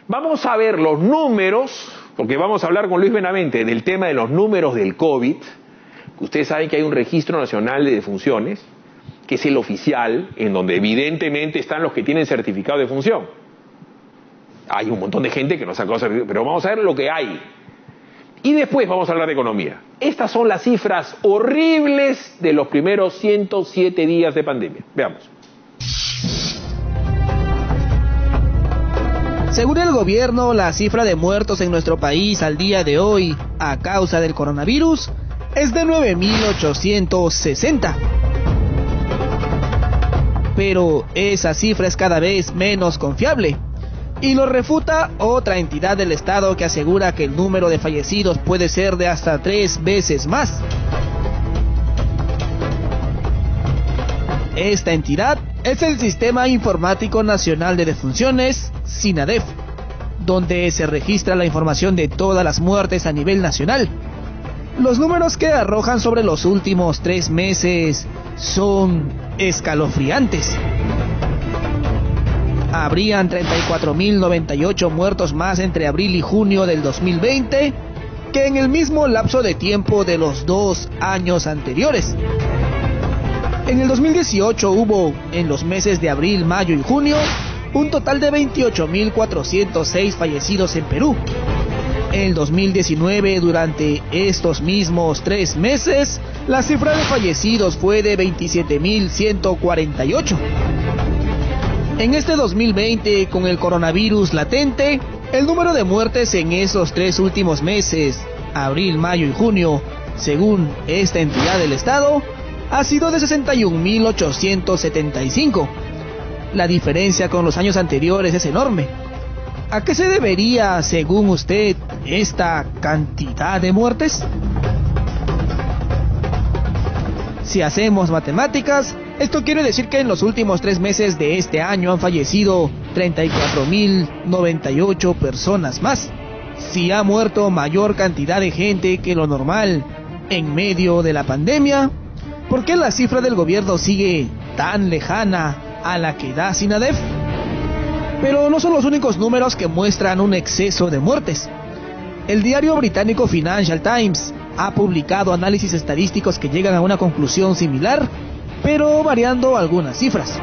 Vamos a ver los números, porque vamos a hablar con Luis Benavente del tema de los números del COVID. Ustedes saben que hay un registro nacional de defunciones, que es el oficial, en donde evidentemente están los que tienen certificado de defunción. Hay un montón de gente que no sacó certificado, pero vamos a ver lo que hay. Y después vamos a hablar de economía. Estas son las cifras horribles de los primeros 107 días de pandemia. Veamos. Según el gobierno, la cifra de muertos en nuestro país al día de hoy, a causa del coronavirus, es de 9.860. Pero esa cifra es cada vez menos confiable. Y lo refuta otra entidad del Estado que asegura que el número de fallecidos puede ser de hasta 3 veces más. Esta entidad es el Sistema Informático Nacional de Defunciones, SINADEF, donde se registra la información de todas las muertes a nivel nacional. Los números que arrojan sobre los últimos 3 meses son escalofriantes. Habrían 34.098 muertos más entre abril y junio del 2020 que en el mismo lapso de tiempo de los 2 años anteriores. En el 2018 hubo, en los meses de abril, mayo y junio, un total de 28.406 fallecidos en Perú. En el 2019, durante estos mismos 3 meses, la cifra de fallecidos fue de 27.148. En este 2020, con el coronavirus latente, el número de muertes en esos 3 últimos meses, abril, mayo y junio, según esta entidad del Estado, ha sido de 61.875. La diferencia con los años anteriores es enorme. ¿A qué se debería, según usted, esta cantidad de muertes? Si hacemos matemáticas, esto quiere decir que en los últimos 3 meses de este año han fallecido 34.098 personas más. Si ha muerto mayor cantidad de gente que lo normal en medio de la pandemia, ¿por qué la cifra del gobierno sigue tan lejana a la que da SINADEF? Pero no son los únicos números que muestran un exceso de muertes. El diario británico Financial Times ha publicado análisis estadísticos que llegan a una conclusión similar, pero variando algunas cifras.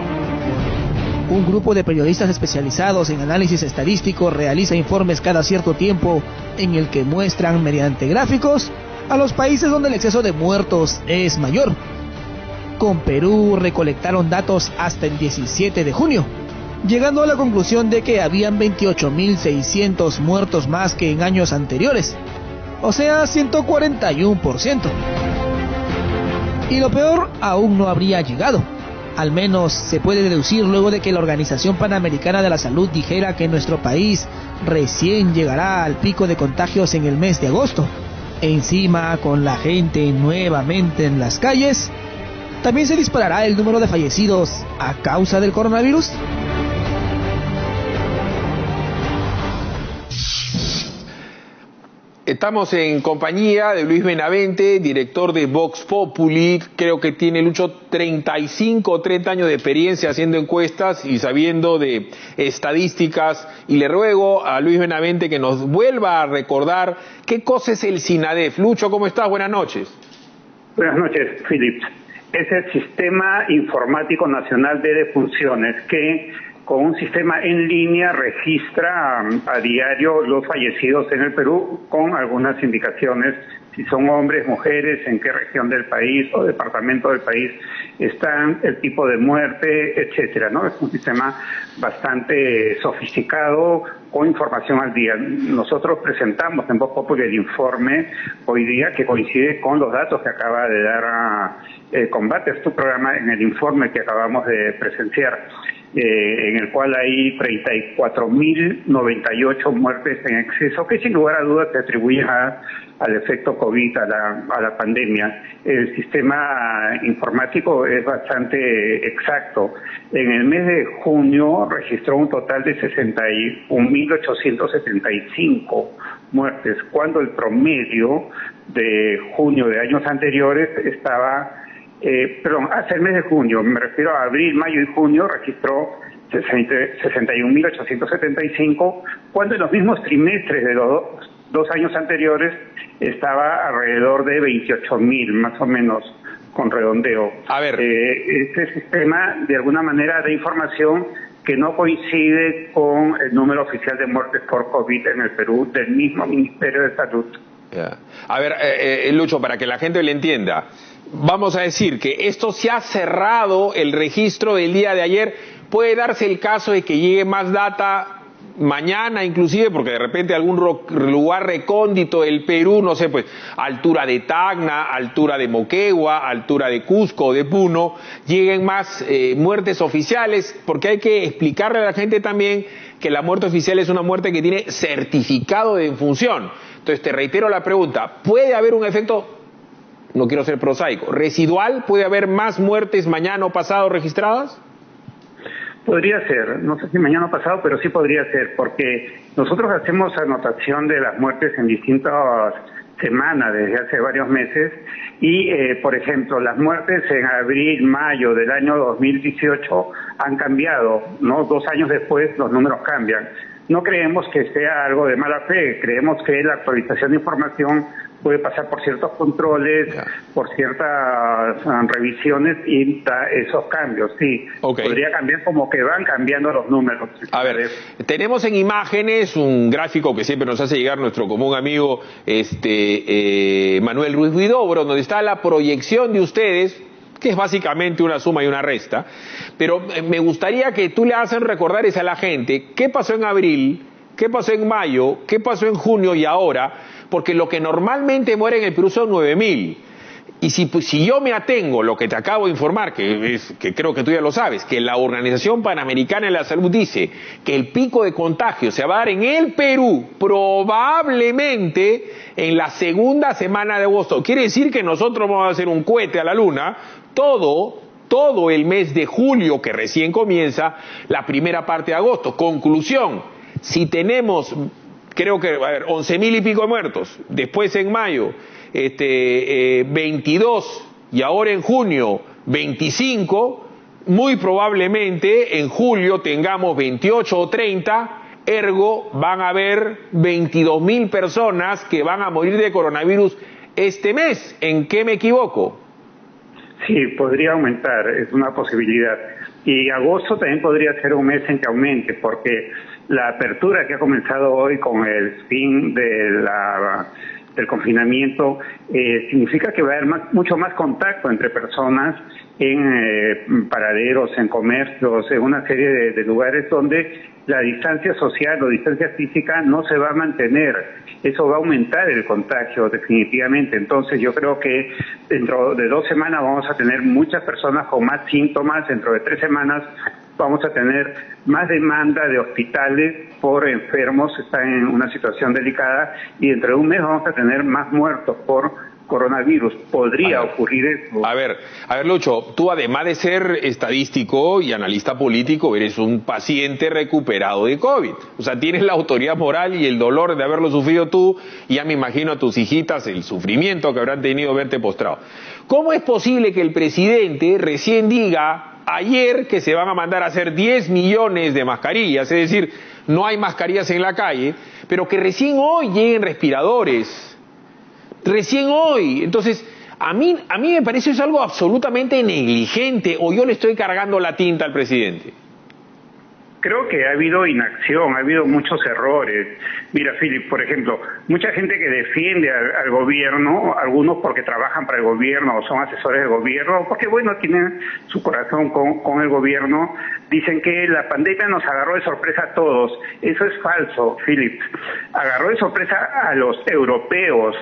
Un grupo de periodistas especializados en análisis estadístico realiza informes cada cierto tiempo en el que muestran mediante gráficos a los países donde el exceso de muertos es mayor. Con Perú recolectaron datos hasta el 17 de junio, llegando a la conclusión de que habían 28.600 muertos más que en años anteriores, o sea, 141%. Y lo peor aún no habría llegado. Al menos se puede deducir luego de que la Organización Panamericana de la Salud dijera que nuestro país recién llegará al pico de contagios en el mes de agosto. Encima, con la gente nuevamente en las calles, ¿también se disparará el número de fallecidos a causa del coronavirus? Estamos en compañía de Luis Benavente, director de Vox Populi. Creo que tiene, Lucho, 35 o 30 años de experiencia haciendo encuestas y sabiendo de estadísticas. Y le ruego a Luis Benavente que nos vuelva a recordar qué cosa es el SINADEF. Lucho, ¿cómo estás? Buenas noches. Buenas noches, Philip. Es el Sistema Informático Nacional de Defunciones que, con un sistema en línea, registra a diario los fallecidos en el Perú con algunas indicaciones, si son hombres, mujeres, en qué región del país o departamento del país están, el tipo de muerte, etcétera, ¿no? Es un sistema bastante sofisticado, con información al día. Nosotros presentamos en Vox Populi el informe hoy día que coincide con los datos que acaba de dar Combate, es tu programa, en el informe que acabamos de presenciar. En el cual hay 34.098 muertes en exceso, que sin lugar a dudas se atribuyen al efecto COVID, a la pandemia. El sistema informático es bastante exacto. En el mes de junio registró un total de 61.875 muertes, cuando el promedio de junio de años anteriores estaba... hasta el mes de junio, me refiero a abril, mayo y junio, registró 61.875, cuando en los mismos trimestres de los dos años anteriores estaba alrededor de 28.000, más o menos, con redondeo. A ver. Este sistema, de alguna manera, da información que no coincide con el número oficial de muertes por COVID en el Perú del mismo Ministerio de Salud. Yeah. A ver, Lucho, para que la gente le entienda, vamos a decir que esto se ha cerrado el registro del día de ayer. Puede darse el caso de que llegue más data mañana inclusive, porque de repente algún lugar recóndito del Perú, no sé, pues altura de Tacna, altura de Moquegua, altura de Cusco, de Puno, lleguen más muertes oficiales, porque hay que explicarle a la gente también que la muerte oficial es una muerte que tiene certificado de defunción. Entonces te reitero la pregunta, ¿puede haber un efecto, no quiero ser prosaico, residual? ¿Puede haber más muertes mañana o pasado registradas? Podría ser, no sé si mañana o pasado, pero sí podría ser, porque nosotros hacemos anotación de las muertes en distintas semanas desde hace varios meses y, por ejemplo, las muertes en abril, mayo del año 2018 han cambiado, ¿no? 2 años después los números cambian. No creemos que sea algo de mala fe, creemos que la actualización de información puede pasar por ciertos controles, por ciertas revisiones y esos cambios, sí. Okay. Podría cambiar como que van cambiando los números. A ver, tenemos en imágenes un gráfico que siempre nos hace llegar nuestro común amigo Manuel Ruiz Huidobro, donde está la proyección de ustedes, que es básicamente una suma y una resta, pero me gustaría que tú le hagas recordar a la gente qué pasó en abril, qué pasó en mayo, qué pasó en junio y ahora, porque lo que normalmente muere en el Perú son 9.000. Y si yo me atengo lo que te acabo de informar, que creo que tú ya lo sabes, que la Organización Panamericana de la Salud dice que el pico de contagio se va a dar en el Perú probablemente en la segunda semana de agosto. Quiere decir que nosotros vamos a hacer un cohete a la luna todo el mes de julio, que recién comienza, la primera parte de agosto. Conclusión, si tenemos, creo que, 11.000 y pico de muertos, después en mayo, 22, y ahora en junio, 25, muy probablemente en julio tengamos 28 o 30, ergo van a haber 22.000 personas que van a morir de coronavirus este mes. ¿En qué me equivoco? Sí, podría aumentar, es una posibilidad. Y agosto también podría ser un mes en que aumente, porque la apertura que ha comenzado hoy con el fin del confinamiento significa que va a haber mucho más contacto entre personas en paraderos, en comercios, en una serie de lugares donde la distancia social o distancia física no se va a mantener. Eso va a aumentar el contagio definitivamente. Entonces yo creo que dentro de 2 semanas vamos a tener muchas personas con más síntomas, dentro de 3 semanas vamos a tener más demanda de hospitales por enfermos, están en una situación delicada, y dentro de un mes vamos a tener más muertos por coronavirus. Podría ocurrir eso. A ver, Lucho, tú además de ser estadístico y analista político, eres un paciente recuperado de COVID. O sea, tienes la autoridad moral y el dolor de haberlo sufrido tú, y ya me imagino a tus hijitas el sufrimiento que habrán tenido verte postrado. ¿Cómo es posible que el presidente recién diga ayer que se van a mandar a hacer 10 millones de mascarillas, es decir, no hay mascarillas en la calle, pero que recién hoy lleguen respiradores? Recién hoy. Entonces, a mí me parece eso algo absolutamente negligente, o yo le estoy cargando la tinta al presidente. Creo que ha habido inacción, ha habido muchos errores. Mira, Philip, por ejemplo, mucha gente que defiende al gobierno, algunos porque trabajan para el gobierno o son asesores del gobierno, porque bueno, tienen su corazón con el gobierno, dicen que la pandemia nos agarró de sorpresa a todos. Eso es falso, Philip. Agarró de sorpresa a los europeos,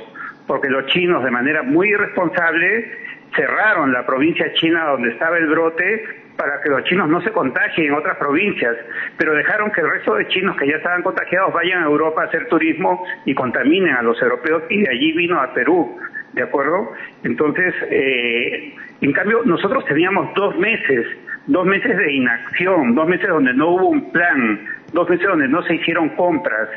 porque los chinos, de manera muy irresponsable, cerraron la provincia china donde estaba el brote para que los chinos no se contagien en otras provincias, pero dejaron que el resto de chinos que ya estaban contagiados vayan a Europa a hacer turismo y contaminen a los europeos, y de allí vino a Perú, ¿de acuerdo? Entonces, en cambio, nosotros teníamos 2 meses de inacción, 2 meses donde no hubo un plan, 2 meses donde no se hicieron compras.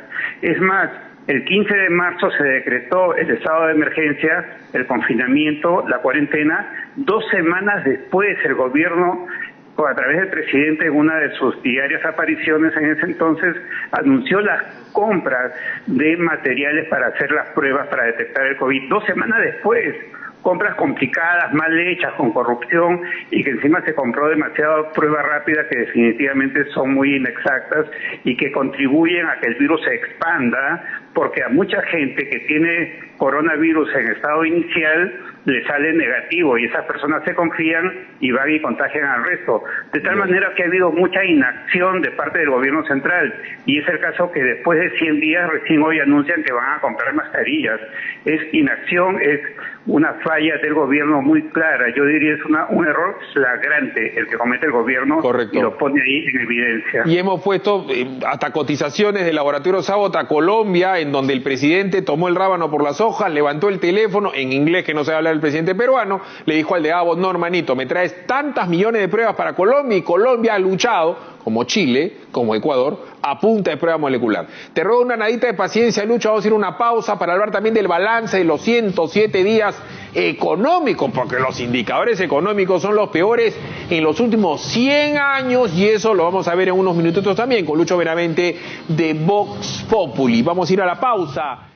Es más, el 15 de marzo se decretó el estado de emergencia, el confinamiento, la cuarentena. 2 semanas después el gobierno o a través del presidente en una de sus diarias apariciones en ese entonces, anunció las compras de materiales para hacer las pruebas para detectar el COVID. 2 semanas después, compras complicadas, mal hechas, con corrupción, y que encima se compró demasiada prueba rápida que definitivamente son muy inexactas y que contribuyen a que el virus se expanda, porque a mucha gente que tiene coronavirus en estado inicial le sale negativo y esas personas se confían y van y contagian al resto. De tal manera que ha habido mucha inacción de parte del gobierno central, y es el caso que después de 100 días recién hoy anuncian que van a comprar mascarillas. Es inacción, es una falla del gobierno muy clara. Yo diría es un error flagrante el que comete el gobierno. Correcto. Y lo pone ahí en evidencia. Y hemos puesto hasta cotizaciones del laboratorio Sabot a Colombia, en donde el presidente tomó el rábano por las hojas, levantó el teléfono, en inglés que no sabe hablar el presidente peruano, le dijo al de Abbott: no, hermanito, me traes tantas millones de pruebas para Colombia, y Colombia ha luchado, como Chile, como Ecuador, a punta de prueba molecular. Te ruego una nadita de paciencia, Lucho. Vamos a ir a una pausa para hablar también del balance de los 107 días económicos, porque los indicadores económicos son los peores en los últimos 100 años, y eso lo vamos a ver en unos minutitos también con Lucho Benavente de Vox Populi. Vamos a ir a la pausa.